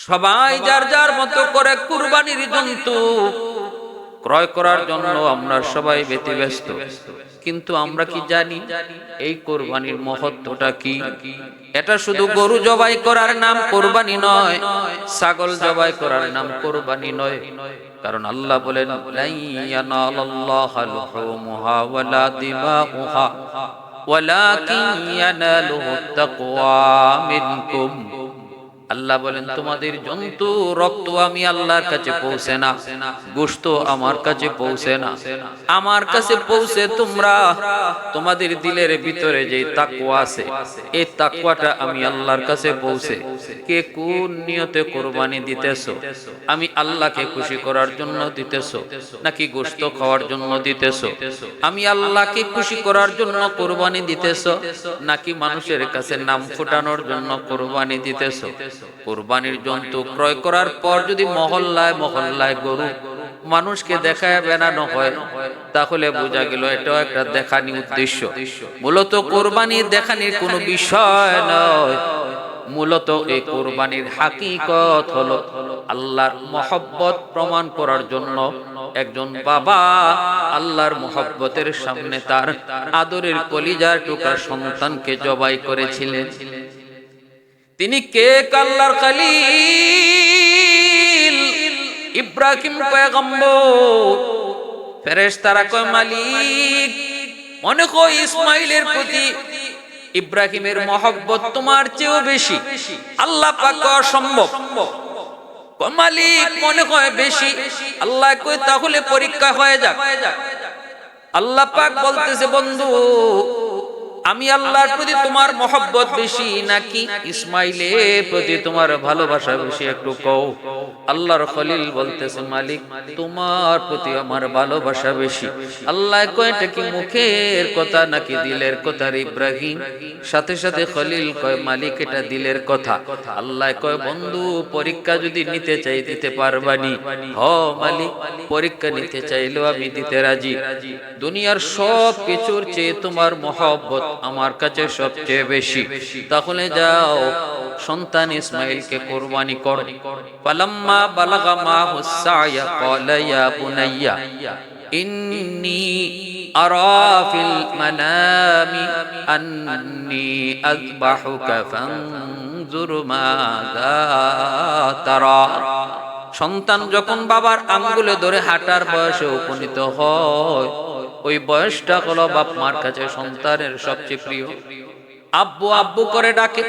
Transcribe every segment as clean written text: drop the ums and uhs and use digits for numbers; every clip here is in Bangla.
সবাই যার যার মতো করে কুরবানির জন্তু ক্রয় করার জন্য আমরা সবাই ব্যতিব্যস্ত। কিন্তু আমরা কি জানি এই কোরবানির মহত্বটা কি? এটা শুধু গরু জবাই করার নাম কোরবানি নয়, ছাগল জবাই করার নাম কোরবানি নয়। কারণ আল্লাহ বলেন, লাই ইয়ানালাল্লাহুল লুহুমুহা ওয়ালা দিমাউহা ওয়ালাকিন ইয়ানালুহুত তাকওয়া মিনকুম। আল্লাহ বলেন, তোমাদের জন্তু রক্ত আমি আল্লাহর কাছে পৌঁছে না, গোশত আমার কাছে পৌঁছে না। আমার কাছে পৌঁছে তোমরা তোমাদের দিলের ভিতরে যে তাকওয়া আছে, এই তাকওয়াটা আমি আল্লাহর কাছে পৌঁছে। কে কোন নিয়তে কুরবানি দিতেছো? আমি আল্লাহকে খুশি করার জন্য দিতেছো নাকি গোশত খাওয়ার জন্য দিতেছো? আমি আল্লাহকে খুশি করার জন্য কুরবানি দিতেছো নাকি মানুষের কাছে নাম ফুটানোর জন্য কুরবানি দিতেছো? কুরবানির জন্তু ক্রয় করার পর যদি মহল্লায় মহল্লায় গরু মানুষকে দেখায় বেনানো হয়, তাহলে বোঝা গেল এটাও একটা দেখানি উদ্দেশ্য। মূলত কোরবানি দেখানির কোনো বিষয় নয়। মূলত এই কোরবানির হাকিকত হলো আল্লাহর মহব্বত প্রমাণ করার জন্য একজন বাবা আল্লাহর মহব্বতের সামনে তার আদরের কলিজার টুকরা সন্তানকে জবাই করেছিলেন। তিনি কে? আল্লাহর খলিল ইব্রাহিম পয়গম্বর। ফেরেশতারা কয়, মালিক মনে হয় ইসমাইলের প্রতি ইব্রাহিমের মহব্বত তোমার চেয়েও বেশি। আল্লাহ পাক অসম্ভব। মালিক মনে হয় বেশি। আল্লাহ কয়, তাহলে পরীক্ষা হয়ে যাক। আল্লাহ পাক বলতেছে, বন্ধু আমি আল্লাহর প্রতি তোমার মহব্বত বেশি নাকি ইসমাইলের প্রতি তোমার ভালোবাসা বেশি, একটু কও। আল্লাহর খলিল বলতেছে, মালিক তোমার প্রতি আমার ভালোবাসা বেশি। আল্লাহ কয়, এটা কি মুখের কথা নাকি দিলের কথা রে ইব্রাহিম? সাথে সাথে খলিল কয়, মালিক এটা দিলের কথা। আল্লাহ কয়, বন্ধু পরীক্ষা যদি নিতে চাই দিতে পারবানি? হ মালিক, পরীক্ষা নিতে চাইলেও আমি দিতে রাজি। দুনিয়ার সব কিছুর চেয়ে তোমার মহব্বত আমার কাছে সবচেয়ে বেশি। তাহলে যাও সন্তান ইসমাইলকে কুরবানি করো। ফালাম্মা বালাগা মাহুস সায়া ক্বালা ইয়া বুনাইয়া ইন্নী আরা ফিল মানামি আন্নী আযবাহুকা ফানজুর মাযা তারা। সন্তান যখন বাবার আঙ্গুলে ধরে হাঁটার বয়সে উপনীত হয়, ওই বয়সটা হলো বাপ মার কাছে সন্তানের সবচেয়ে প্রিয়। আব্বু আব্বু করে ডাকে,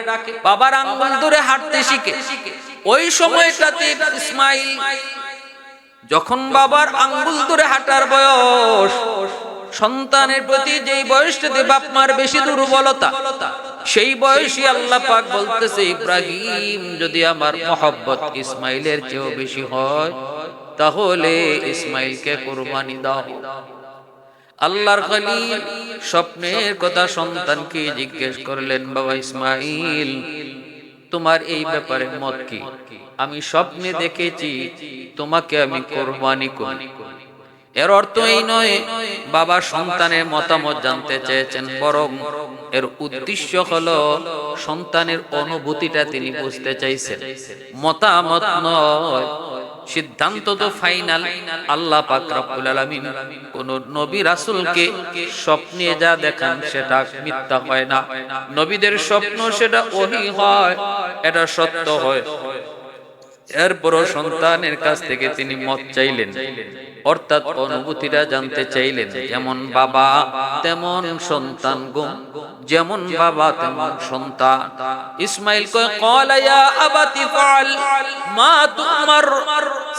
বাবার আঙ্গুল ধরে হাঁটতে শিখে। ওই সময়টাতে ইসমাইল যখন বাবার আঙ্গুল ধরে হাঁটার বয়স, সন্তানের প্রতি যেই বয়সটাতে বাপ মার বেশি দুর্বলতা, সেই বয়সী আল্লাহ পাক বলতেছে, ইব্রাহিম যদি আমার মহব্বত ইসমাইলের চেয়েও বেশি হয় তাহলে ইসমাইলকে কুরবানি দাও। আল্লাহর খলিল স্বপ্নের কথা সন্তানকে জিজ্ঞেস করলেন, বাবা ইসমাইল তোমার এই ব্যাপারে মত কি? আমি স্বপ্নে দেখেছি তোমাকে আমি কুরবানি করি। এর অর্থ এই নয় বাবা সন্তানের মতামত জানতে চেয়েছেন, বরং এর উদ্দেশ্য হলো সন্তানের অনুভূতিটা তিনি বুঝতে চাইছেন। মতামত নয়, সিদ্ধান্ত তো ফাইনাল। আল্লাহ পাক রব্বুল আলামিন কোন নবী রাসূলকে স্বপ্নে যা দেখান সেটা মিথ্যা হয় না। নবীদের স্বপ্ন সেটা ওহী হয়, এটা সত্য হয়। এরপরও সন্তানের কাছ থেকে তিনি মত চাইলেন, অর্থাৎ অনুভূতিটা জানতে চাইলেন। যেমন বাবা তেমন সন্তান গো, যেমন বাবা তেমন সন্তান। ইসমাইল কয়, ক্বালা ইয়া আবাতি ফাআল মা তুমার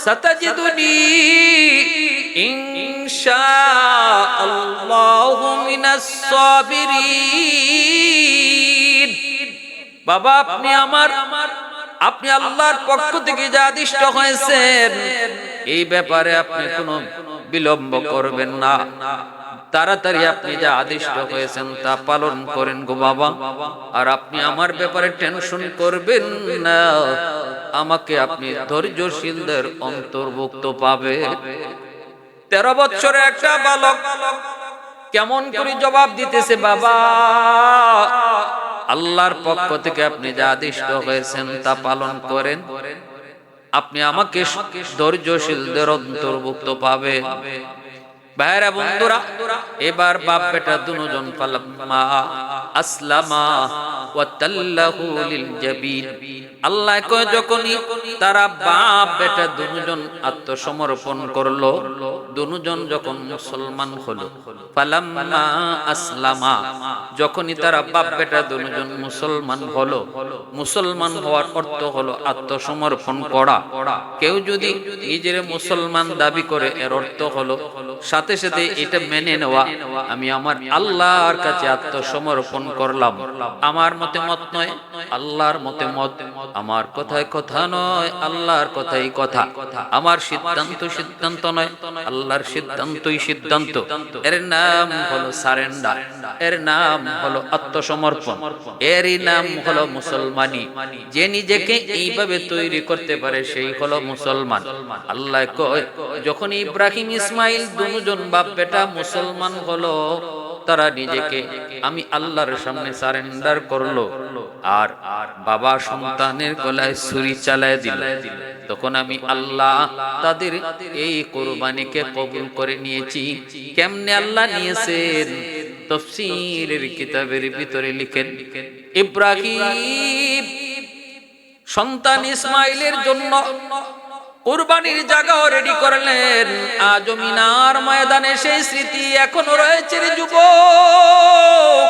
সাতাজিদুনি ইনশাআল্লাহু মিনাস সাবিরিন। বাবা আপনি আল্লাহর পক্ষ থেকে যা আদিষ্ট হয়েছেন এই ব্যাপারে আপনি কোনো বিলম্ব করবেন না। তাড়াতাড়ি আপনি যা আদিষ্ট হয়েছেন তা পালন করেন গো বাবা। আর আপনি আমার ব্যাপারে টেনশন করবেন না। আমাকে আপনি ধৈর্যশীলদের অন্তর্ভুক্ত পাবে। 13 বছরের একটা বালক কেমন করে জবাব দিতেছে, বাবা আল্লাহর পক্ষ থেকে আপনি যা আদিষ্ট হয়েছেন তা পালন করেন। আপনি আমাকে ধৈর্যশীলদের অন্তর্ভুক্ত পাবেন। ভাইরা বন্ধুরা, এবার বাপ বেটা দুজন ফালাম্মা আসলামা ওয়া তাল্লাহু লিল জাবিন, আল্লাহ কয় যখনই তারা বাপ বেটা দুজন আত্মসমর্পণ করলো, দুজন যখন মুসলমান হলো, ফালাম্মা আসলামা, যখনই তারা বাপ বেটা দুজন মুসলমান হলো, মুসলমান হওয়ার অর্থ হলো আত্মসমর্পণ করা। কেউ যদি নিজের মুসলমান দাবি করে, এর অর্থ হলো সাথে সাথে এটা মেনে নেওয়া, আমি আমার আল্লাহর কাছে আত্মসমর্পণ করলাম। আমার মতে মত নয়, আল্লাহর মতে মত, আমার কথায় কথা নয়, আল্লাহর কথাই কথা, আমার সিদ্ধান্ত সিদ্ধান্ত নয়, আল্লাহর সিদ্ধান্তই সিদ্ধান্ত। এর নাম হলো সারেন্ডার, এর নাম হলো আত্মসমর্পণ, এরই নাম হলো মুসলমানি। যে নিজেকে এইভাবে তৈরি করতে পারে সেই হলো মুসলমান। আল্লাহ কয় যখন ইব্রাহিম ইসমাইল দুজন বাপ বেটা মুসলমান হলো, তারা নিজেকে আমি আল্লাহর সামনে সারেন্ডার করলো, আর বাবা সন্তানের গলায় ছুরি চালায় দিল, তখন আমি আল্লাহ তাদের এই কুরবানিকে কবুল করে নিয়েছি। কেমনে আল্লাহ নিয়েছেন? তাফসীরের কিতাবের ভিতরে লিখেন, ইব্রাহিম সন্তান ইসমাইলের জন্য কুরবানির জায়গাও রেডি করলেন। আজ মিনার ময়দানে সেই স্মৃতি এখনো রয়েছে রে যুবক।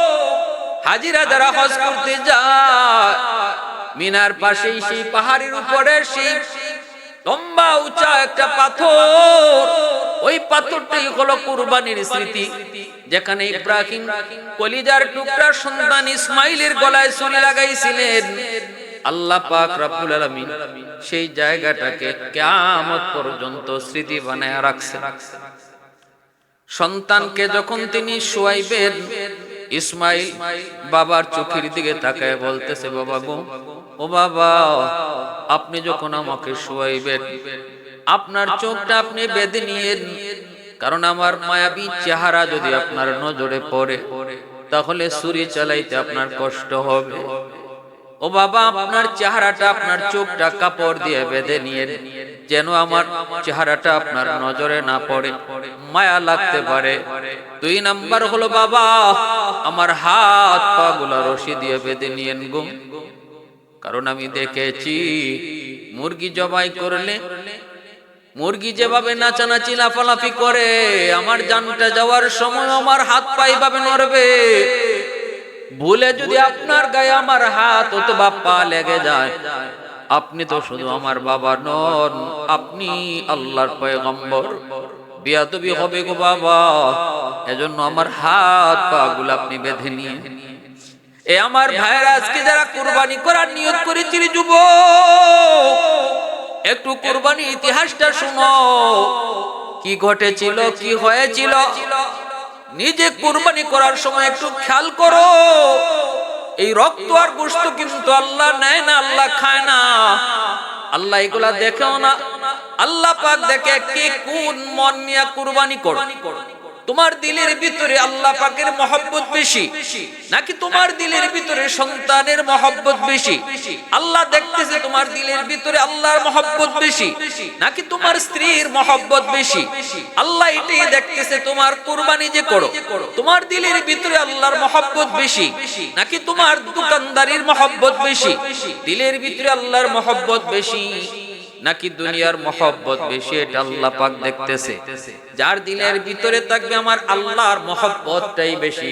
হাজিরা যারা হজ করতে যায়, মিনার পাশেই সেই পাহাড়ের উপরে সেই লম্বা উঁচা একটা পাথর, ওই পাথরটাই হলো কুরবানির স্মৃতি, যেখানে ইব্রাহিম কলিজার টুকরা সন্তান ইসমাইলের গলায় ছুরি লাগাইছিলেন। আল্লাহ পাক রব্বুল আলামিন সেই জায়গাটাকে কিয়ামত পর্যন্ত স্মৃতি বানায় রাখছে। সন্তানকে যখন তিনি শোয়াইবেন, ইসমাইল বাবার চোখের দিকে তাকায় বলতেছে, বাবা গো, ও বাবা, আপনি যখন আমাকে শোয়াইবেন, আপনার চোখটা আপনি বেঁধে নিয়েন, কারণ আমার মায়াবী চেহারা যদি আপনার নজরে পড়ে তাহলে ছুরি চালাইতে আপনার কষ্ট হবে। ও বাবা, আপনার চেহারাটা, আপনার চোখটা কাপড় দিয়ে বেঁধে নিয়ে, যেন আমার চেহারাটা আপনার নজরে না পড়ে, মায়া লাগতে পারে। 2 নাম্বার হলো বাবা, আমার হাত পা গুলা রশি দিয়ে বেঁধে নিয়েন গো, কারণ আমি দেখেছি মুরগি জবাই করলে মুরগি যেভাবে নাচানাচি লাফালাফি করে, আমার জানটা যাওয়ার সময় আমার হাত পা এইভাবে নড়বে। ভুলে যদি আপনার গায়ে আমার হাত অথবা পা লেগে যায়, আপনি তো শুধু আমার বাবা নন, আপনি আল্লাহর পয়গম্বর, বিয়াদবি হবে গো বাবা। এজন্য আমার হাত পা গুলো আপনি বেঁধে নিয়ে, এ আমার ভাইয়েরা, আজকে যারা কুরবানি করার নিয়ত করেছিল যুবক, একটু কুরবানির ইতিহাসটা শুনো, কি ঘটেছিল, কি হয়েছিল। নিজে কুরবানি করার সময় একটু খেয়াল করো, এই রক্ত আর গোশত কিন্তু আল্লাহ নেয় না, আল্লাহ খায় না, আল্লাহ এগুলা দেখেও না। আল্লাহ পাক দেখে কে কোন মন নিয়ে কুরবানি করো। তোমার দিলের ভিতরে আল্লাহ পাকের মহব্বত বেশি, নাকি তোমার দিলের ভিতরে সন্তানের মহব্বত বেশি? আল্লাহ দেখতেছে তোমার দিলের ভিতরে আল্লাহর মহব্বত বেশি, নাকি তোমার স্ত্রীর মহব্বত বেশি? আল্লাহ এটাই দেখতেছে, তোমার কুরবানি যে করো, তোমার দিলের ভিতরে আল্লাহর মহব্বত বেশি, নাকি তোমার দোকানদারির মহব্বত বেশি? দিলের ভিতরে আল্লাহর মহব্বত বেশি নাকি দুনিয়ার মহব্বত বেশি, এটা আল্লাহ পাক দেখতেছে। যার দিলের ভিতরে থাকবে আমার আল্লাহর মহব্বতটাই বেশি,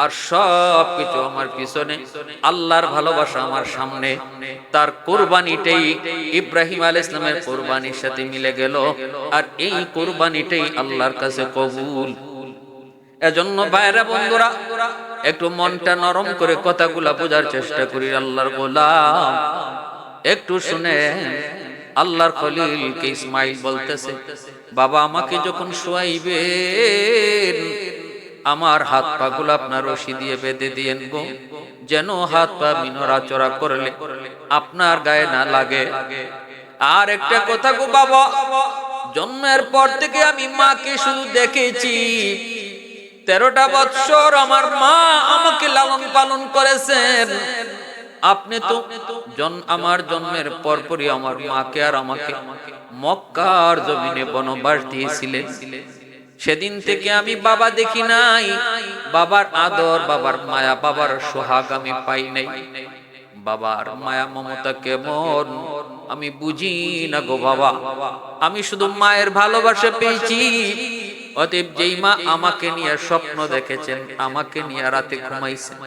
আর সব কিছু আমার পিছনে, আল্লাহর ভালোবাসা আমার সামনে, তার কুরবানিটাই ইব্রাহিম আলাইহিস সালামের কুরবানির সাথে মিলে গেল, আর এই কুরবানিটাই আল্লাহর কাছে কবুল। এজন্য ভাইরা বন্ধুরা, একটু মনটা নরম করে কথাগুলা বোঝার চেষ্টা করি। আল্লাহর গোলাম একটু শুনে, আল্লাহর খলিলকে ইসমাইল বলতেছে, বাবা আমাকে যখন শোয়াইবেন, আমার হাত পা গুলো আপনার রশি দিয়ে বেঁধে দিয়েন গো, যেন হাত পা নড়াচড়া করলে আপনার গায়ে না লাগে। আর একটা কথা গো বাবা, জন্মের পর থেকে আমি মাকে শুধু দেখেছি, 13টা বৎসর আমার মা আমাকে লালন পালন করেছেন। আপনি তো আমার জন্মের পরপরই আমার মাকে আর আমাকে মক্কার জমিনে বনবাস দিয়েছিলেন। সেদিন থেকে আমি বাবা দেখি নাই, বাবার আদর, বাবার মায়া, বাবার সোহাগ আমি পাই নাই। বাবার মায়া মমতা কেমন আমি বুঝি না গো বাবা। আমি শুধু মায়ের ভালোবাসা পেয়েছি। অতএব যেই মা আমাকে নিয়ে স্বপ্ন দেখেছেন, আমাকে নিয়ে রাতে ঘুমাইছেন,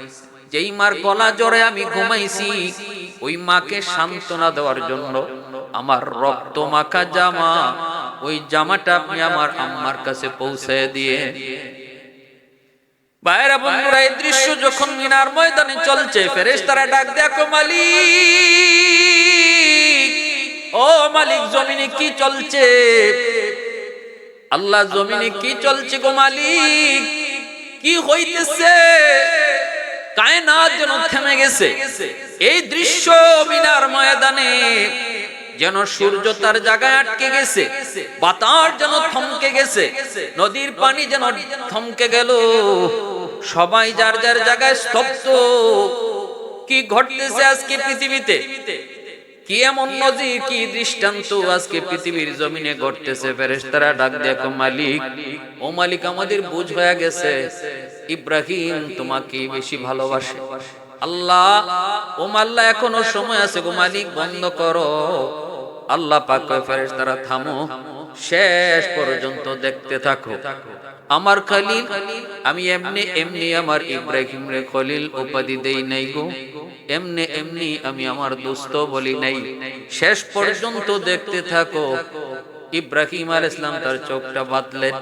যেই মার গলা জড়ে আমি ঘুমাইছি, ওই মাকে সান্ত্বনা দেওয়ার জন্য আমার রক্ত মাখা জামা, ওই জামাটা আপনি আমার আম্মার কাছে পৌঁছে দিয়ে। ভাইরা বন্ধুরা, এই দৃশ্য যখন মিনার ময়দানে চলছে, ফেরেশতারা ডাক দেখো মালিক, ও মালিক, জমিনে কি চলছে? আল্লাহ, জমিনে কি চলছে গো মালিক? কি হইতেছে? কায়নাত যেন থেমে গেছে। এই দৃশ্য মিনার ময়দানে যেন সূর্য তার জায়গায় আটকে গেছে, বাতাস যেন থমকে গেছে, নদীর পানি যেন থমকে গেল, সবাই যার যার জায়গায় স্তব্ধ। কি ঘটতেছে আজকে পৃথিবীতে? কি এমন নজির, কি দৃষ্টান্ত আজকে পৃথিবীর জমিনে ঘটতেছে? ফেরেশতারা ডাক দেখো মালিক, ও মালিক, আমাদের বুঝ হয়ে গেছে ইব্রাহিম তোমাকে বেশি ভালোবাসে। আল্লাহ, ও আল্লাহ, এখনো সময় আছে গো মালিক, বন্ধ করো। আল্লাহ পাক কয় ফেরেশতারা থামো, শেষ পর্যন্ত দেখতে থাকো। আমার খলিল, আমি এমনি এমনি আমার ইব্রাহিম রে খলিল উপাধি দেই নাই গো, এমনি এমনি আমি আমার দোস্ত বলি নাই। শেষ পর্যন্ত দেখতে থাকো। ইব্রাহিম আলাইহিস সালাম তার চোখটা বাঁধলেন,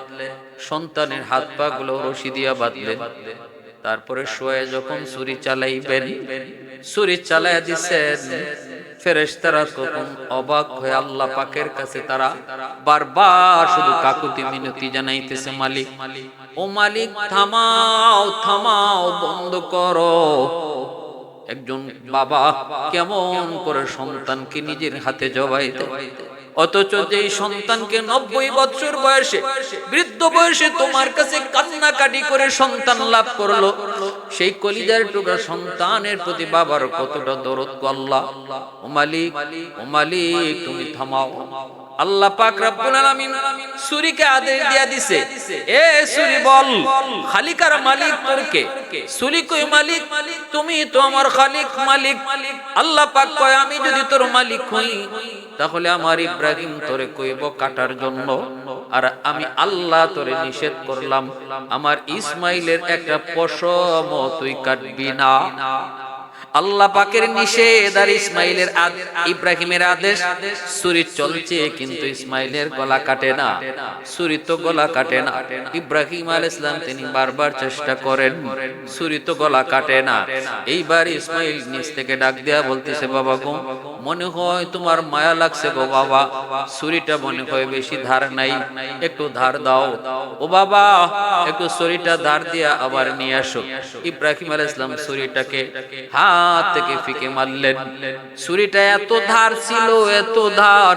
সন্তানের হাত পা গুলো রশি দিয়া বাঁধলেন। তারপরে শোয়ে যখন ছুরি চালাইবেন, ছুরি চালাইয়া দিছেন। ফেরেশতারা তখন অবাক হয়ে আল্লাহ পাকের কাছে তারা বারবার শুধু কাকুতি মিনতি জানাইতেছে, মালিক, ও মালিক, থামাও থামাও, বন্ধ করো। একজন বাবা কেমন করে সন্তানকে নিজের হাতে জবাই দেয়, অথচ যেই সন্তানকে 90 বছর বয়সে, বৃদ্ধ বয়সে তোমার কাছে কান্নাকাটি করে সন্তান লাভ করলো, সেই কলিজার টুকরা সন্তানের প্রতি বাবার কতটা দরদ গো আল্লাহ। ও মালিক, ও মালিক, তুমি থামাও। আল্লাহ পাক রব্বুল আলামিন সূরিকে আদেশ দিয়া দিছে, এ সূরি বল, খালিকার মালিক তোর কে? সূরি কই, মালিক তুমি তো আমার খালিক, মালিক। আল্লাহ পাক কয়, আমি যদি তোর মালিক হই তাহলে আমার ইব্রাহিম তোরে কইব কাটার জন্য, আর আমি আল্লাহ তোরে নিষেধ করলাম আমার ইসমাইলের একটা পশম তুই কাটবি না। আল্লাহ পাকের নিষেধ আর ইসমাইলের ইব্রাহিমের আদেশ। ছুরি চলছে কিন্তু ইসমাইলের গলা কাটে না, ছুরি তো গলা কাটে না। ইব্রাহিম আলাইহিস সালাম তিনি বারবার চেষ্টা করেন, ছুরি তো গলা কাটে না। এইবার ইসমাইল নিচ থেকে ডাক দেয়া বলতেছে, বাবা গো, মনে হয় তোমার মায়া লাগছে গো বাবা, ছুরিটা মনে হয় বেশি ধার নাই, একটু ধার দাও। ও বাবা, একটু ছুরিটা ধার দিয়া আবার নিয়ে আসো। ইব্রাহিম আলাইহিস সালাম ছুরিটাকে হাত থেকে ফিকে মারলেন। ছুরিটা এত ধার ছিল, এত ধার,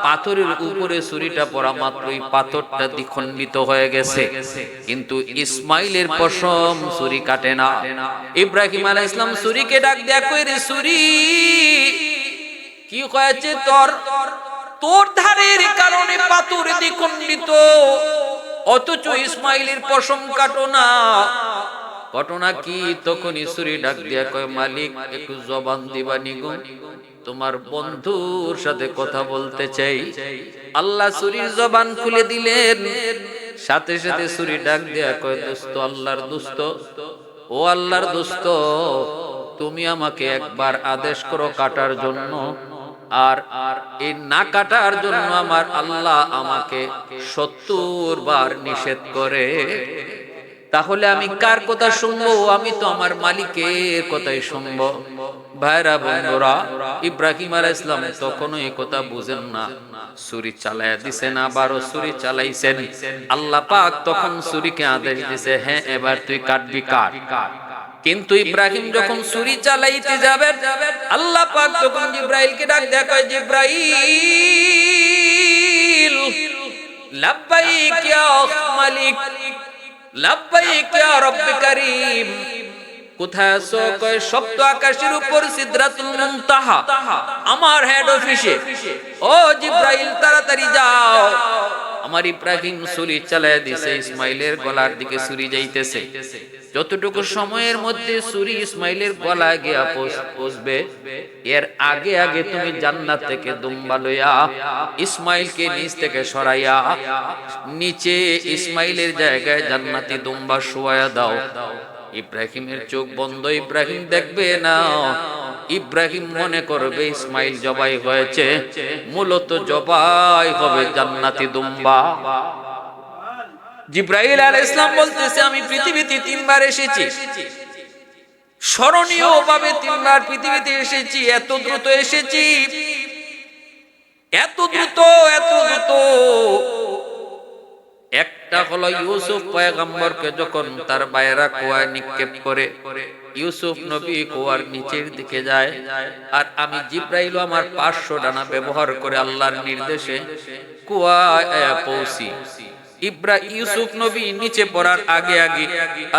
পাথরের উপরে ছুরিটা পড়া মাত্রই পাথরটা দ্বিখণ্ডিত হয়ে গেছে, কিন্তু ইসমাইলের পশম ছুরি কাটে না। ইব্রাহিম আলাইহিস সালাম ছুরিকে ডাক দেয়া কই, রে ছুরি, কি হয়েছে তোর? তোর ধারের কারণে পাথর দ্বিখণ্ডিত, অথচ ইসমাইলের পশম কাটো না, ঘটনা কি? তখন ছুরি ডাক দিয়া কয়, মালিক, একটু জবান দিবানি গো, তোমার বন্ধুর সাথে কথা বলতে চাই। আল্লাহ ছুরির জবান খুলে দিলেন, সাথে সাথে ছুরি ডাক দিয়া কয়, দোস্ত, আল্লাহর দোস্ত, ও আল্লাহর দোস্ত, তুমি আমাকে একবার আদেশ করো কাটার জন্য, আর এই না কাটার জন্য আমার আল্লাহ আমাকে 70 বার নিষেধ করে। তাহলে আমি কার কথা শুনবো? আমি তো আমার মালিকের কথাই শুনবো। ভাইরা বন্ধুরা, ইব্রাহিম আলাইহিস সালাম তখনও এই কথা বুঝেন না, ছুরি চালায়া দিছেন, আবারও ছুরি চালাইছেন। আল্লাহ পাক তখন ছুরিকে আদেশ দিছে, হ্যাঁ, এবার তুই কাটবি, কাট। কিন্তু ইব্রাহিম যখন ছুরি চালাইতে যাবেন, আল্লাহ পাক তখন জিব্রাইলকে ডাক দেয়া কয়, জিব্রাইল, লাব্বাইক ইয়া মালিক, লাব্বাইক ইয়া রব্বি কারীম। কোথায় আছো? কয় সপ্ত আকাশের উপর সিদরাতুল মুনতাহা, আমার হেড অফিসে। ও জিব্রাইল তাড়াতাড়ি যাও। আমার ইব্রাহিম ছুরি চালায় দিছে, ইসমাইলের গলার দিকে ছুরি যাইতেছে। যতটুকু সময়ের মধ্যে ছুরি ইসমাইলের গলায় গিয়া পৌঁছবে, এর আগে আগে তুমি জান্নাত থেকে দুম্বা লইয়া ইসমাইলকে নিচ থেকে সরাইয়া নিচে ইসমাইলের জায়গায় জান্নাতি দুম্বা শোয়ায়া দাও। ইব্রাহিমের চোখ বন্ধ, ইব্রাহিম দেখবে না। ইব্রাহিম মনে করবে ইসমাইল জবাই হয়েছে, মূলত জবাই হবে জান্নাতি দুম্বা। জিব্রাইল আলাইহিস সালাম বলতেছে, আমি পৃথিবীতে 3 বার এসেছি, স্মরণীয় ভাবে 3 বার পৃথিবীতে এসেছি। এত দ্রুত এসেছি, এত দ্রুত, এত দ্রুত। একটা হলো ইউসুফ পয়গম্বরকে যখন তার ভাইয়েরা কুয়ায় নিক্ষেপ করে, ইউসুফ নবী কুয়ার নিচের দিকে যায়, আর আমি জিব্রাইল আমার 500 ডানা ব্যবহার করে আল্লাহর নির্দেশে কুয়ায় পৌঁছি। ইউসুফ নবী নিচে পড়ার আগে আগে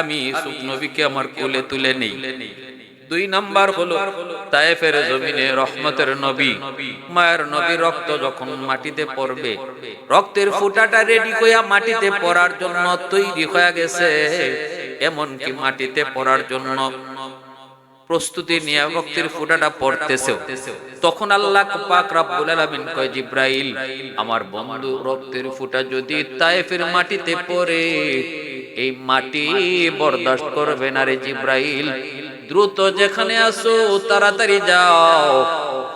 আমি ইউসুফ নবীকে আমার কোলে তুলে নেই। 2 নাম্বার হলো তায়েফের জমিনে রহমতের নবী, মায়ের নবী রক্ত যখন মাটিতে পড়বে, রক্তের ফোঁটাটা রেডি হইয়া মাটিতে পড়ার জন্য তৈরি হয়ে গেছে। এমন কি মাটিতে পড়ার জন্য প্রস্তুতি নিয়ে রক্তের ফোঁটাটা পড়তেছে। তখন আল্লাহ পাক রব্বুল আলামিন কয়, জিব্রাইল আমার বন্ধু রক্তের ফোঁটা যদি তায়েফের মাটিতে পড়ে, এই মাটি বরদাস্ত করবে না রে জিব্রাইল, দ্রুত যেখানে আসো তাড়াতাড়ি যাও।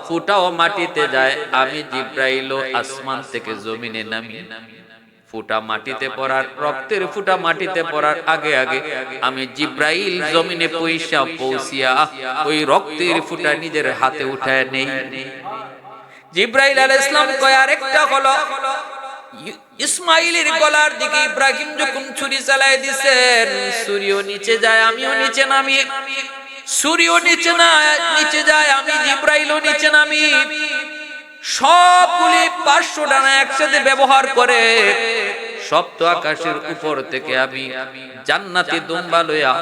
ফোঁটাও মাটিতে যায়, আমি জিব্রাইল আসমান থেকে জমিনে নামি। ফোঁটা মাটিতে পড়ার, রক্তের ফোঁটা মাটিতে পড়ার আগে আগে আমি জিব্রাইল জমিনে পৌঁছিয়া ওই রক্তের ফোঁটা নিজের হাতে উঠায় নেই। জিব্রাইল আলাইহিস সালাম কয়, আরেকটা হলো ইসমাইলের গলার দিকে ইব্রাহিম যখন ছুরি চালায় দিছেন, ছুরিও নিচে যায়, আমিও নিচে নামি। ছুরিও নিচে যায়, আমি জিব্রাইলও নিচে নামি। সবগুলি 500 ডানা একসাথে ব্যবহার করে সপ্ত আকাশের উপর থেকে আমি জান্নাতি দুম্বা লইয়া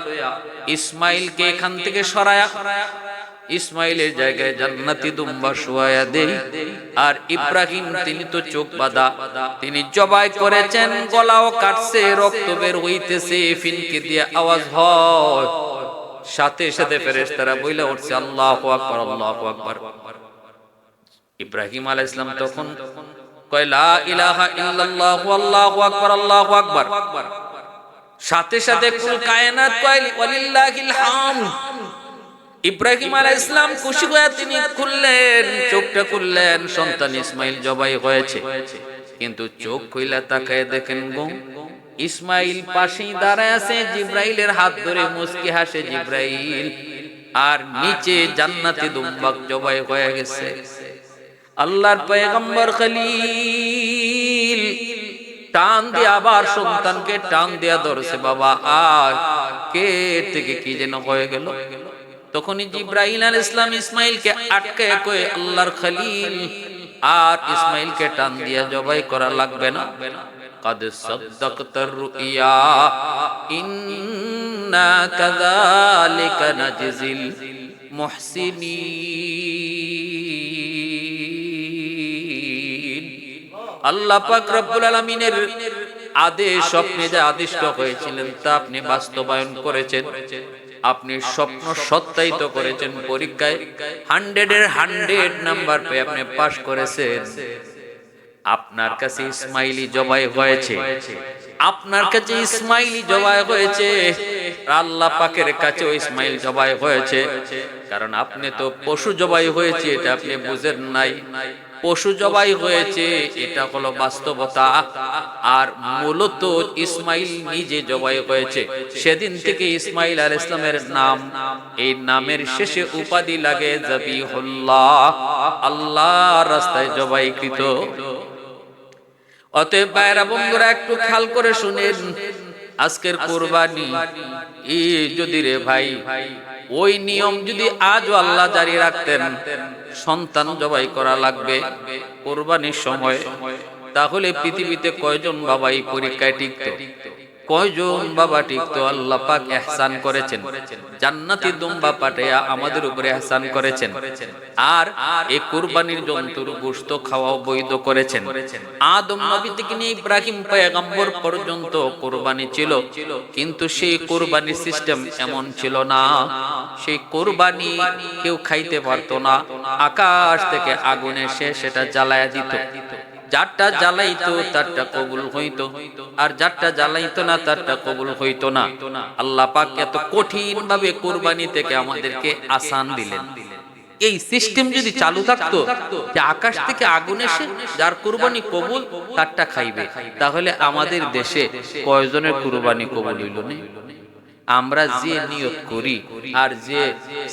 ইসমাইলকে এখান থেকে সরায়া ইসমাইলের জায়গায় জান্নাতি দুম্বা শোয়ায়া দেই। আর ইব্রাহিম তিনি তো চোখ বাঁধা, তিনি জবাই করেছেন, গলাও কাটছে, রক্ত বের হইতেছে, ফিনকে দিয়ে আওয়াজ হয়। সাথে সাথে ফেরেশতারা বইলা উঠছে, আল্লাহু আকবার, আল্লাহু আকবার। ইব্রাহিম আলাইহিস সালাম তখন কয়, লা ইলাহা ইল্লাল্লাহু আল্লাহু আকবার, আল্লাহু আকবার। সাথে সাথে কুল কায়নাত কয়, ওয়ালিল্লাহিল হামদ। ইব্রাহিম আলাইহিস সালাম খুশি হয়ে তিনি খুললেন, চোখটা খুললেন, সন্তান ইসমাইল জবাই হয়েছে। কিন্তু চোখ খুইলা তাকায় দেখেন গো, ইসমাইল পাশেই দাঁড়ায় আছে, জিব্রাইলের হাত ধরে মুস্কি হাসে জিব্রাইল, আর নিচে জান্নাতি দুম্বা জবাই হয়ে গেছে। আল্লাহর পয়গম্বর খলিল টান দিয়ে আবার সন্তানকে টান দিয়া ধরছে, বাবা আর কে থেকে কি যেন হয়ে গেল। তখনই জিব্রাইল আলাইহিস সালাম ইসমাইলকে আটকে কয়ে, আল্লাহর খলিল আর ইসমাইলকে টান দিয়া জবাই করা লাগবে না, قد صدقت الرؤيا إنا كذلك نجزي المحسنين। আল্লাহ পাক রব্বুল আলামিনের আদেশ, স্বপ্নে যা আদিষ্ট হয়েছিলেন তা আপনি বাস্তবায়ন করেছেন। আপনি স্বপ্ন সত্যায়িত করেছেন, পরীক্ষায় 100 এর 100 নাম্বার পেয়ে আপনি পাস করেছেন। আপনার কাছে ইসমাইলি জবাই হয়েছে, আপনার কাছে ইসমাইলি জবাই হয়েছে, আল্লাহ পাকের কাছেও ইসমাইল জবাই হয়েছে। কারণ আপনি তো পশু জবাই হয়েছে এটা আপনি বুঝেন নাই, পশু জবাই হয়েছে এটা হলো বাস্তবতা। আর মূলত ইসমাইল নিজে জবাই হয়েছে। সেদিন থেকে ইসমাইল আলাইহিস সালামের নাম, এই নামের শেষে উপাধি লাগে যাবিহুল্লাহ, আল্লাহর রাস্তায় জবাইকৃত। অতএব ভাইরা বন্ধুরা একটু খেয়াল করে শুনেন, আজকের কুরবানি যদি রে ভাই ওই নিয়ম যদি আজও আল্লাহ জারি রাখতেন, সন্তান জবাই করা লাগবে কুরবানির সময়, তাহলে পৃথিবীতে কয়জন বাবা এই পরীক্ষায় টিকতো? কয়জন বাবা ঠিক তো আল্লাহ পাক ইহসান করেছেন, জান্নাতি দুম্বা পাঠাইয়া আমাদের উপরে ইহসান করেছেন, আর এই কুরবানির জন্তুর গোশত খাওয়াও বৈধ করেছেন। আদম নবী থেকে নিয়ে ইব্রাহিম পয়গম্বর পর্যন্ত কুরবানি ছিল, কিন্তু সেই কুরবানির সিস্টেম এমন ছিল না। সেই কুরবানি কেউ খাইতে পারতো না, আকাশ থেকে আগুন এসে সেটা জ্বালায়া দিত। যারটা জ্বালাইতো তারটা কবুল হইতো, আর যারটা জ্বালাইতো না তারটা কবুল হইতো না। আল্লাহ পাক এত কঠিন ভাবে কুরবানি থেকে আমাদেরকে আসান দিলেন। এই সিস্টেম যদি চালু থাকতো যে আকাশ থেকে আগুন এসে যার কুরবানি কবুল তারটা খাইবে, তাহলে আমাদের দেশে কয়জনের কুরবানি কবুল হইল না? আমরা যে নিয়ত করি আর যে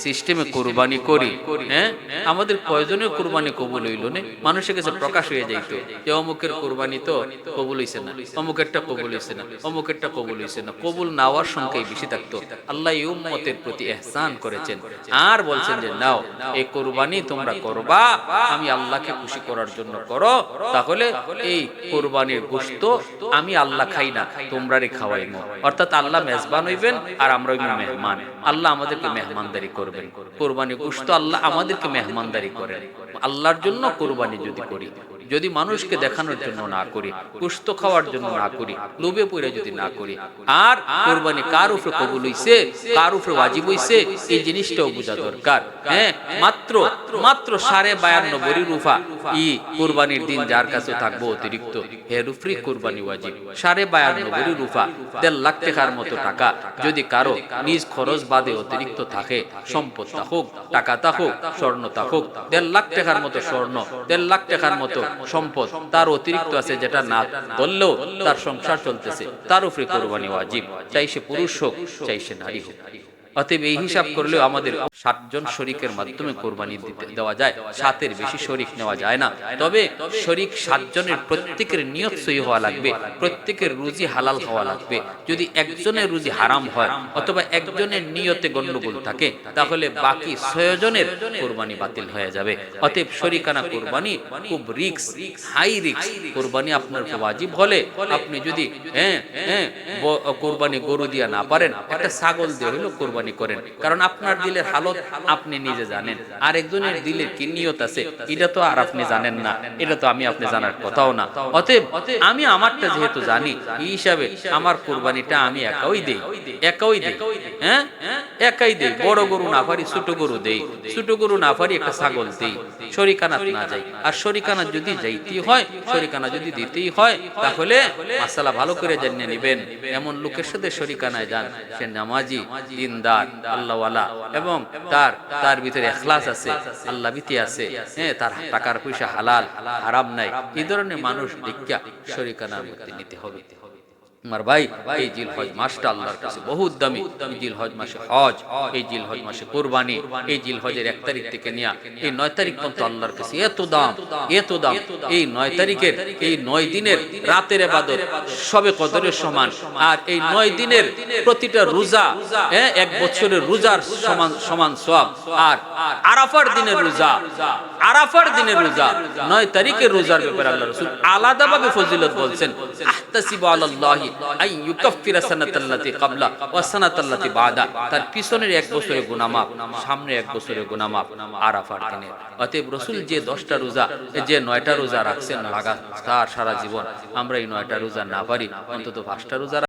সিস্টেমে কুরবানি করি, হ্যাঁ, আমাদের কয়জনের কুরবানি কবুল হইল না? মানুষের কাছে প্রকাশ হয়ে যাইত যে অমুকের কুরবানি তো কবুল হইছে না, অমুকেরটা কবুল হইছে না, অমুকেরটা কবুল হইছে না। কবুল না হওয়ার সংখ্যাই বেশি থাকতো। আল্লাহ এই উম্মতের প্রতি ইহসান করেছেন আর বলছেন যে নাও এই কুরবানি তোমরা করবা, আমি আল্লাহকে খুশি করার জন্য করো, তাহলে এই কুরবানির গোশত আমি আল্লাহ খাই না, তোমরারে খাওয়াইমু। অর্থাৎ আল্লাহ মেজবান হইবেন আর আমরা মেহমান। আল্লাহ আমাদেরকে মেহমানদারি করবেন। কুরবানি গোশত আল্লাহ আমাদেরকে মেহমানদারি করেন। আল্লাহর জন্য কুরবানি যদি করি, যদি মানুষকে দেখানোর জন্য না করি, গোশত খাওয়ার জন্য না করি, লোভে পড়ে যদি না করি, আর কুরবানি কার উপরে কবুল হইছে, কার উপরে ওয়াজিব হইছে, এই জিনিসটাও বোঝা দরকার। হ্যাঁ, মাত্র 52.5 রুফা ই কুরবানির দিন যার কাছে থাকবো অতিরিক্ত, এর উপরে কুরবানি ওয়াজিব। 52.5 রুফা 1.5 লাখ টাকার মতো টাকা যদি কারো নিজ খরচ বাদে অতিরিক্ত থাকে, সম্পদ থাকুক, টাকা থাকুক, স্বর্ণ থাকুক, 1.5 লাখ টাকার মতো স্বর্ণ, 1.5 লাখ টাকার মতো সম্পদ তার অতিরিক্ত আছে, যেটা না ধরলেও তার সংসার চলতেছে, তার উপরে কুরবানি ওয়াজিব, চাই সে পুরুষ হোক চাই সে নারী হোক। অতএব এই হিসাব করলেও আমাদের 7 জন শরীকের মাধ্যমে কোরবানি দেওয়া যায়, 7-এর বেশি শরীক নেওয়া যায় না। তবে শরীক 7 জনের প্রত্যেকের নিয়ত সহি হওয়া লাগবে, প্রত্যেকের রুজি হালাল হওয়া লাগবে। যদি একজনের রুজি হারাম হয় অথবা একজনের নিয়তে গন্ডগোল থাকে, তাহলে বাকি 6 জনের কোরবানি বাতিল হয়ে যাবে। অতএব শরীকানা কোরবানি খুব রিস্ক, হাই রিস্ক কোরবানি। আপনার ওয়াজিব হলে আপনি যদি কোরবানি গরু দিয়া না পারেন, একটা ছাগল দিয়ে হলো কোরবানি করেন, কারণ আপনার দিলের হালত আপনি নিজে জানেন, আর একজনের দিলের কি নিয়ত আছে এটা তো আর আপনি জানেন না, এটা তো আমি আপনি জানার কথাও না। অতএব আমি আমারটা যেহেতু জানি, এই হিসাবে আমার কুরবানিটা আমি একাই দেই, হ্যাঁ, একাই দেই। বড় গরু না পারি ছোট গরু দেই, ছোট গরু না পারি একটা ছাগল দেই, শরীকানাত না যাই। আর শরীকানাত যদি যাইতেই হয়, শরীকানা যদি দিতেই হয়, তাহলে মাসালা ভালো করে জেনে নেবেন। এমন লোকের সাথে শরীকানায় যান, সে নামাজি, দিনদার, আল্লাহওয়ালা এবং তার ভিতরে ইখলাস আছে, আল্লাহ ভীতি আছে, হ্যাঁ, তার টাকার পয়সা হালাল, হারাম নাই। এই ধরনের মানুষ দেখা শরীকানার মধ্যে নিতে হবে। আমার ভাই, এই জিলহজ মাসটা আল্লাহর কাছে বহুত দামি। এই জিলহজ মাসে হজ, এই জিলহজ মাসে কুরবানি, এই জিলহজের 1 তারিখ থেকে নিয়ে এই 9 তারিখ পর্যন্ত আল্লাহর কাছে এত দাম, এত দাম। এই 9 তারিখের, এই 9 দিনের রাতের ইবাদত সবে কদরের সমান, আর এই 9 দিনের প্রতিটা রোজা 1 বছরের রোজার সমান সমান সওয়াব। আর আরাফার দিনের রোজা, আরাফার দিনের রোজা, 9 তারিখের রোজার ব্যাপারে আল্লাহ রাসূল আলাদাভাবে ফজিলত বলছেন, আহতাসিবু আলাল্লাহি আই ইউকাফিরা সানাতাল্লাতি ক্বাবলা ওয়া সানাতাল্লাতি বাদা। তার পিছনের 1 বছরের গুনাহ মাফ, সামনে 1 বছরের গুনাহ মাফ আরাফার দিনে। অতএব রাসূল যে 10টা রোজা, যে 9টা রোজা রাখছেন লাগাতার সারা জীবন, আমরা এই 9টা রোজা না পারি, অন্তত 5টা রোজা